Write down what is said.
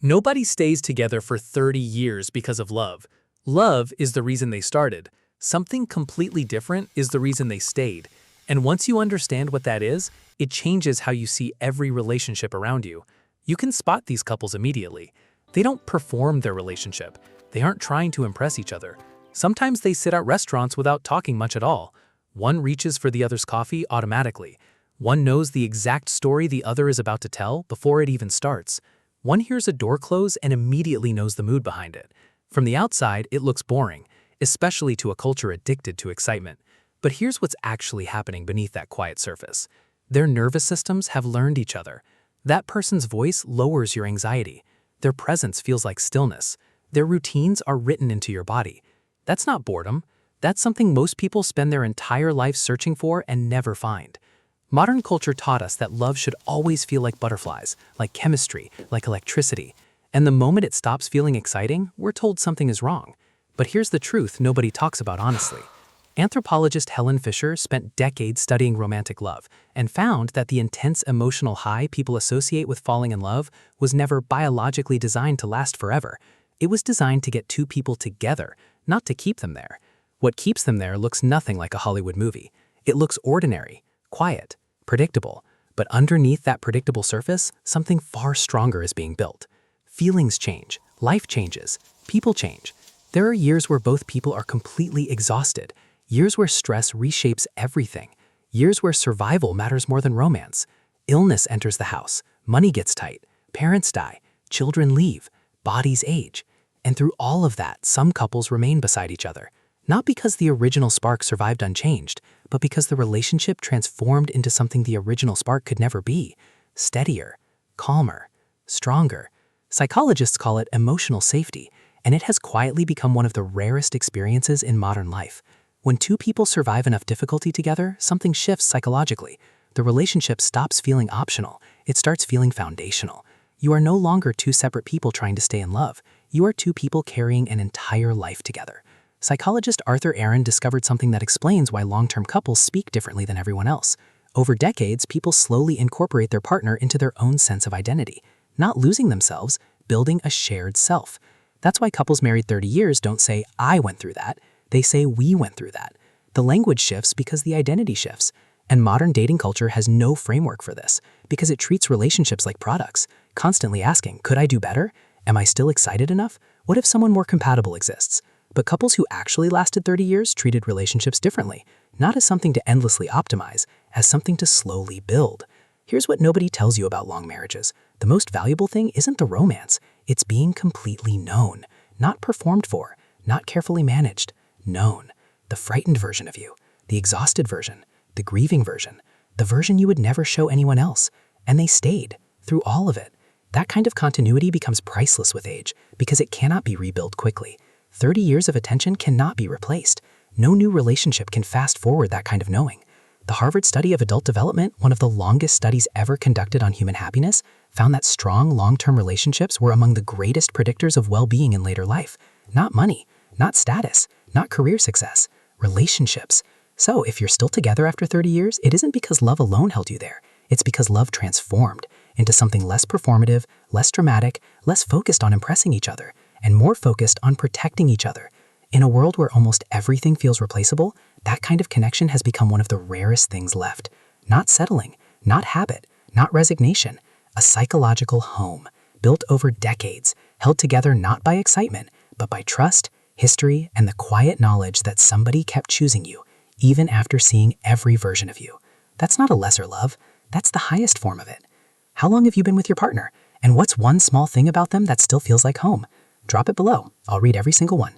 Nobody stays together for 30 years because of love. Love is the reason they started. Something completely different is the reason they stayed. And once you understand what that is, it changes how you see every relationship around you. You can spot these couples immediately. They don't perform their relationship. They aren't trying to impress each other. Sometimes they sit at restaurants without talking much at all. One reaches for the other's coffee automatically. One knows the exact story the other is about to tell before it even starts. One hears a door close and immediately knows the mood behind it. From the outside, it looks boring, especially to a culture addicted to excitement. But here's what's actually happening beneath that quiet surface. Their nervous systems have learned each other. That person's voice lowers your anxiety. Their presence feels like stillness. Their routines are written into your body. That's not boredom. That's something most people spend their entire life searching for and never find. Modern culture taught us that love should always feel like butterflies, like chemistry, like electricity. And the moment it stops feeling exciting, we're told something is wrong. But here's the truth nobody talks about honestly. Anthropologist Helen Fisher spent decades studying romantic love and found that the intense emotional high people associate with falling in love was never biologically designed to last forever. It was designed to get two people together, not to keep them there. What keeps them there looks nothing like a Hollywood movie. It looks ordinary, quiet, predictable, but underneath that predictable surface, something far stronger is being built. Feelings change, life changes, people change. There are years where both people are completely exhausted, years where stress reshapes everything, years where survival matters more than romance. Illness enters the house, money gets tight, parents die, children leave, bodies age. And through all of that, some couples remain beside each other. Not because the original spark survived unchanged, but because the relationship transformed into something the original spark could never be. Steadier, calmer, stronger. Psychologists call it emotional safety, and it has quietly become one of the rarest experiences in modern life. When two people survive enough difficulty together, something shifts psychologically. The relationship stops feeling optional. It starts feeling foundational. You are no longer two separate people trying to stay in love. You are two people carrying an entire life together. Psychologist Aron discovered something that explains why long-term couples speak differently than everyone else. Over decades, people slowly incorporate their partner into their own sense of identity, not losing themselves, building a shared self. That's why couples married 30 years don't say, "I went through that." They say, "We went through that." The language shifts because the identity shifts. And modern dating culture has no framework for this because it treats relationships like products, constantly asking, "Could I do better? Am I still excited enough? What if someone more compatible exists?" But couples who actually lasted 30 years treated relationships differently, not as something to endlessly optimize, as something to slowly build. Here's what nobody tells you about long marriages. The most valuable thing isn't the romance, it's being completely known, not performed for, not carefully managed, known. The frightened version of you, the exhausted version, the grieving version, the version you would never show anyone else. And they stayed through all of it. That kind of continuity becomes priceless with age because it cannot be rebuilt quickly. 30 years of attention cannot be replaced. No new relationship can fast forward that kind of knowing. The Harvard study of adult development, one of the longest studies ever conducted on human happiness, found that strong long-term relationships were among the greatest predictors of well-being in later life. Not money, not status, not career success, relationships. So if you're still together after 30 years, it isn't because love alone held you there. It's because love transformed into something less performative, less dramatic, less focused on impressing each other, and more focused on protecting each other. In a world where almost everything feels replaceable, that kind of connection has become one of the rarest things left. Not settling, not habit, not resignation. A psychological home, built over decades, held together not by excitement, but by trust, history, and the quiet knowledge that somebody kept choosing you, even after seeing every version of you. That's not a lesser love, that's the highest form of it. How long have you been with your partner? And what's one small thing about them that still feels like home? Drop it below. I'll read every single one.